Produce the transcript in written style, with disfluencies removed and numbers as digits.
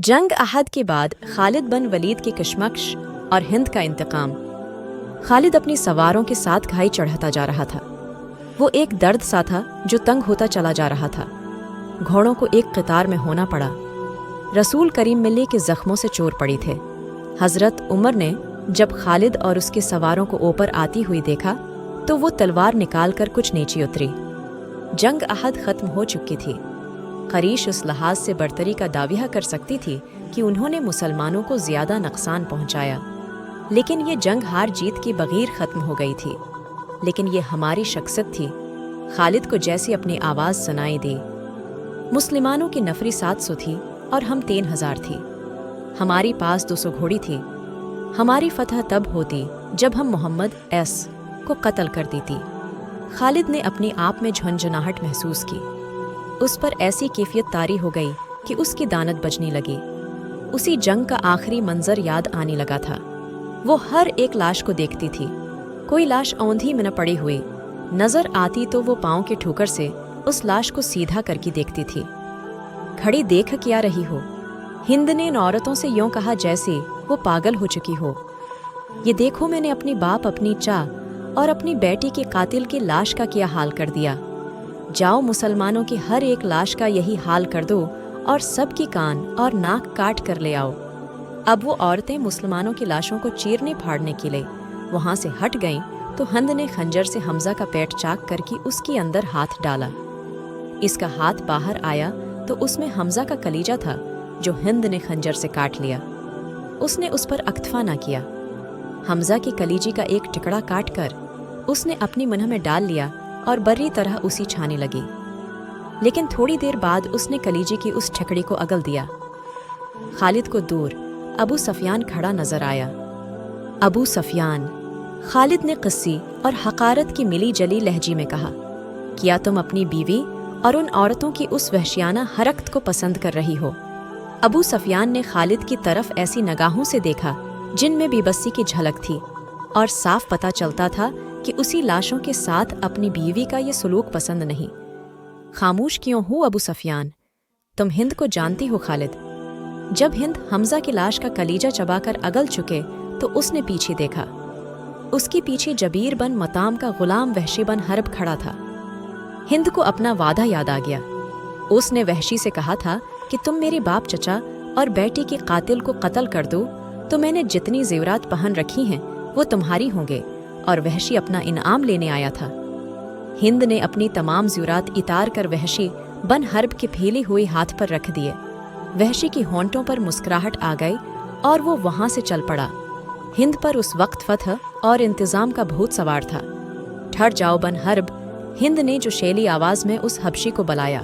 जंग अहद के बाद खालिद बिन वलीद के कशमकश और हिंद का इंतकाम। खालिद अपनी सवारों के साथ घाई चढ़ाता जा रहा था। वो एक दर्द सा था जो तंग होता चला जा रहा था। घोड़ों को एक कतार में होना पड़ा। रसूल करीम मिल्ली के जख्मों से चोर पड़ी थे। हज़रत उमर ने जब खालिद और उसके सवारों को ऊपर आती हुई देखा तो वो तलवार निकालकर कुछ नीचे उतरी। जंग अहद ख़त्म हो चुकी थी। क़रीश उस लिहाज से बरतरी का दाविया कर सकती थी कि उन्होंने मुसलमानों को ज़्यादा नुकसान पहुंचाया, लेकिन ये जंग हार जीत के बग़ैर ख़त्म हो गई थी। लेकिन ये हमारी शख्सियत थी। खालिद को जैसी अपनी आवाज़ सुनाई दी। मुसलमानों की नफरी 700 थी और हम 3000 थी। हमारी पास 200 घोड़ी थी। हमारी फतह तब होती जब हम मोहम्मद एस को कत्ल कर देती। खालिद ने अपने आप में झंझनाहट महसूस की। उस पर ऐसी कैफियत तारी हो गई कि उसकी दानत बजने लगी। उसी जंग का आखिरी मंजर याद आने लगा था। वो हर एक लाश को देखती थी। कोई लाश औंधी में न पड़ी हुई नजर आती तो वो पाँव के ठोकर से उस लाश को सीधा करके देखती थी। खड़ी देख क्या रही हो? हिंद ने इन औरतों से यूं कहा जैसे वो पागल हो चुकी हो। ये देखो, मैंने अपनी बाप, अपनी चा और अपनी बेटी के कातिल की लाश का क्या हाल कर दिया। जाओ, मुसलमानों की हर एक लाश का यही हाल कर दो और सबकी कान और नाक काट कर ले आओ। अब वो औरतें मुसलमानों की लाशों को चीरने फाड़ने के लिए वहां से हट गईं तो हिंद ने खंजर से हमजा का पेट चाक करके उसके अंदर हाथ डाला। इसका हाथ बाहर आया तो उसमें हमजा का कलीजा था जो हिंद ने खंजर से काट लिया। उसने उस पर अक्तफा ना किया। हमजा की कलीजी का एक टुकड़ा काट कर उसने अपनी मुंह में डाल लिया और बर्री तरह उसी छाने लगी। लेकिन थोड़ी देर बाद उसने कलीजी की उस ठकड़ी को अगल दिया। खालिद को दूर अबू सफियान खड़ा नजर आया। अबू सफियान, खालिद ने क़स्सी और हकारत की मिली जली लहजी में कहा, क्या तुम अपनी बीवी और उन औरतों की उस वहशियाना हरकत को पसंद कर रही हो? अबू सफियान ने खालिद की तरफ ऐसी निगाहों से देखा जिनमें बेबसी की झलक थी और साफ पता चलता था कि उसी लाशों के साथ अपनी बीवी का ये सलूक पसंद नहीं। खामोश क्यों हो अबू सफियान? तुम हिंद को जानती हो खालिद। जब हिंद हमजा की लाश का कलीजा चबाकर अगल चुके तो उसने पीछे देखा। उसके पीछे जबीर बन मताम का गुलाम वहशी बन हरब खड़ा था। हिंद को अपना वादा याद आ गया। उसने वहशी से कहा था कि तुम मेरे बाप, चचा और बेटी के कातिल को कत्ल कर दो तो मैंने जितनी जेवरात पहन रखी हैं वो तुम्हारी होंगे, और वहशी अपना इनाम लेने आया था। हिंद ने अपनी तमाम ज़ेवरात इतार कर वहशी बन हर्ब के फैले हुए हाथ पर रख दिए। वहशी की होंठों पर मुस्कुराहट आ गई और वो वहां से चल पड़ा। हिंद पर उस वक्त फतह और इंतज़ाम का भूत सवार था। ठहर जाओ बन हर्ब, हिंद ने जो शैली आवाज़ में उस हबशी को बुलाया।